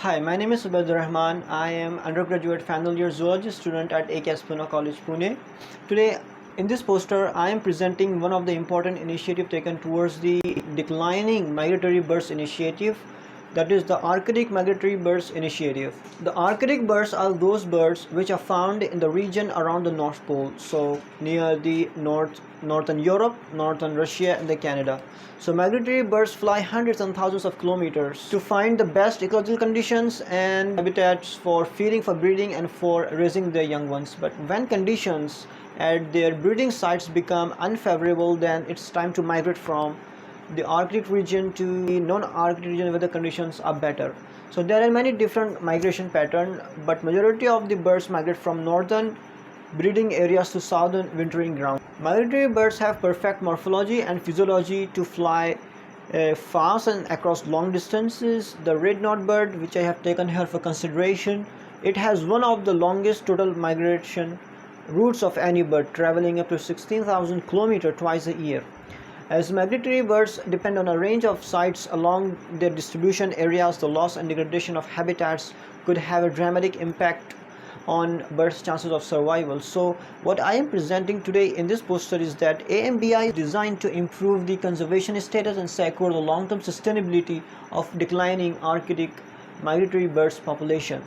Hi, my name is Ubaid Rahman. I am undergraduate final year zoology student at AKS College, Pune. Today, in this poster, I am presenting one of the important initiatives taken towards the declining migratory birds initiative, that is the Arctic Migratory Birds Initiative. The Arctic birds are those birds which are found in the region around the North Pole, so near the northern Europe, northern Russia and the Canada. So migratory birds fly hundreds and thousands of kilometers to find the best ecological conditions and habitats for feeding, for breeding and for raising their young ones. But when conditions at their breeding sites become unfavorable, then it's time to migrate from the Arctic region to the non-Arctic region where the conditions are better. So there are many different migration patterns, but majority of the birds migrate from northern breeding areas to southern wintering ground. Migratory birds have perfect morphology and physiology to fly fast and across long distances. The red-knobbed bird, which I have taken here for consideration, it has one of the longest total migration routes of any bird, traveling up to 16,000 kilometers twice a year. As migratory birds depend on a range of sites along their distribution areas, the loss and degradation of habitats could have a dramatic impact on birds' chances of survival. So what I am presenting today in this poster is that AMBI is designed to improve the conservation status and secure the long-term sustainability of declining Arctic migratory birds population.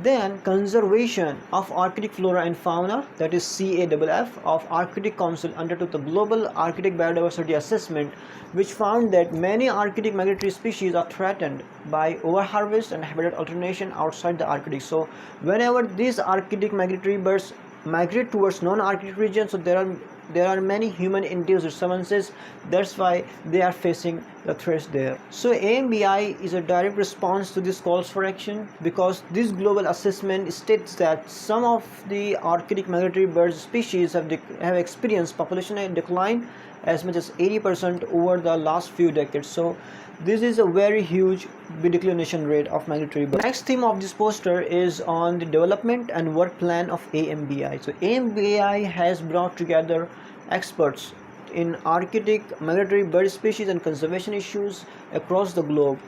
Then conservation of Arctic flora and fauna, that is CAFF of Arctic Council, undertook the global Arctic biodiversity assessment, which found that many Arctic migratory species are threatened by overharvest and habitat alternation outside the Arctic. So whenever these Arctic migratory birds migrate towards non-Arctic regions, so there are many human-induced disturbances. That's why they are facing the threats there. So AMBI is a direct response to this calls for action, because this global assessment states that some of the Arctic migratory bird species have experienced population decline as much as 80% over the last few decades. So this is a very huge declination rate of migratory birds. The next theme of this poster is on the development and work plan of AMBI. So AMBI has brought together experts in Arctic migratory bird species and conservation issues across the globe.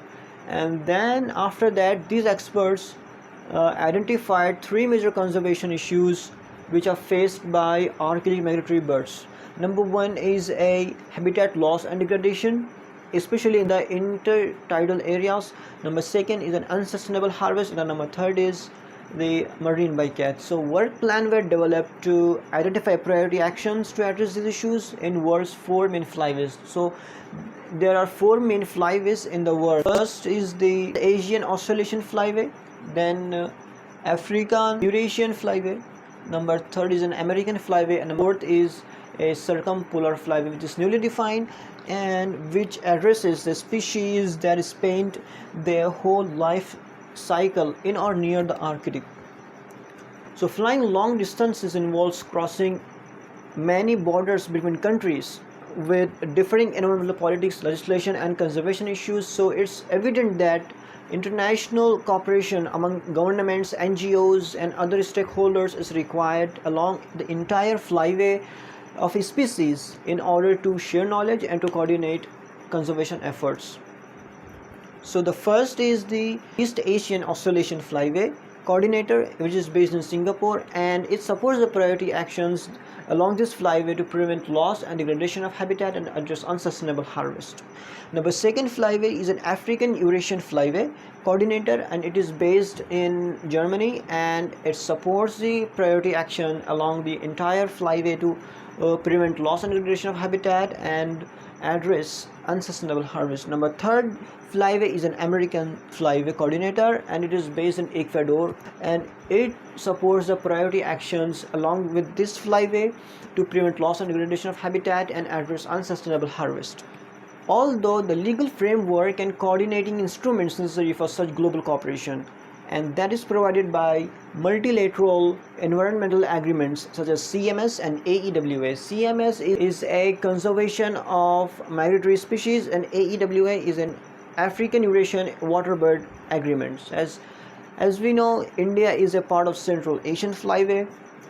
And then after that, these experts identified three major conservation issues which are faced by Arctic migratory birds. Number one is a habitat loss and degradation, especially in the intertidal areas. Number second is an unsustainable harvest, and number third is the marine bycatch. So work plan were developed to identify priority actions to address these issues in world's four main flyways. So there are four main flyways in the world. First is the Asian Oscillation Flyway, then African Eurasian Flyway, number third is an American Flyway, and fourth is a circumpolar flyway, which is newly defined and which addresses the species that spend their whole life cycle in or near the Arctic. So flying long distances involves crossing many borders between countries with differing environmental politics, legislation and conservation issues. So it's evident that international cooperation among governments, NGOs and other stakeholders is required along the entire flyway of a species in order to share knowledge and to coordinate conservation efforts. So the first is the East Asian Oscillation Flyway coordinator, which is based in Singapore, and it supports the priority actions along this flyway to prevent loss and degradation of habitat and address unsustainable harvest. Number second flyway is an African Eurasian Flyway coordinator, and it is based in Germany, and it supports the priority action along the entire flyway to prevent loss and degradation of habitat and address unsustainable harvest. Number third flyway is an American Flyway coordinator, and it is based in Ecuador, and it supports the priority actions along with this flyway to prevent loss and degradation of habitat and address unsustainable harvest. Although the legal framework and coordinating instruments necessary for such global cooperation, and that is provided by multilateral environmental agreements such as CMS and AEWA. CMS is a conservation of migratory species, and AEWA is an African Eurasian waterbird agreements. As we know, India is a part of Central Asian Flyway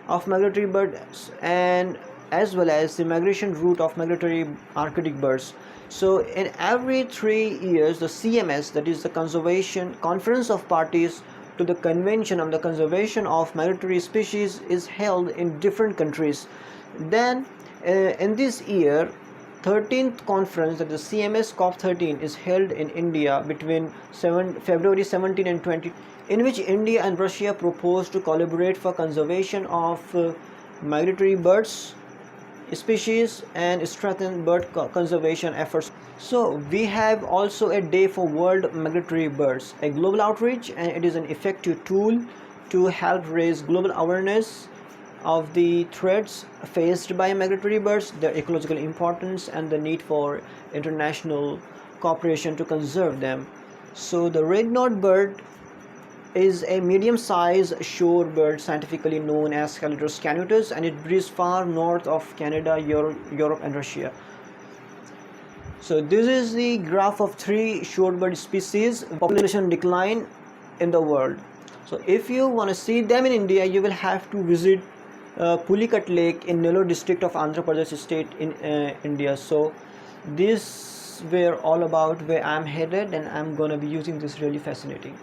of migratory birds, and as well as the migration route of migratory Arctic birds. So in every 3 years, the CMS, that is the Conservation Conference of Parties to the Convention on the Conservation of Migratory Species, is held in different countries. Then in this year, 13th conference, that the CMS COP13, is held in India between February 17 and 20, in which India and Russia propose to collaborate for conservation of migratory birds species and strengthen bird conservation efforts. So we have also a day for world migratory birds, a global outreach, and it is an effective tool to help raise global awareness of the threats faced by migratory birds, their ecological importance, and the need for international cooperation to conserve them. So the red-nosed bird is a medium-sized shorebird scientifically known as Calidus canutus, and it breeds far north of Canada, Europe and Russia. So this is the graph of 3 shorebird species population decline in the world. So if you want to see them in India, you will have to visit Pulicat Lake in Nellore district of Andhra Pradesh state in India. So these were all about where I'm headed, and I'm gonna be using this. Really fascinating.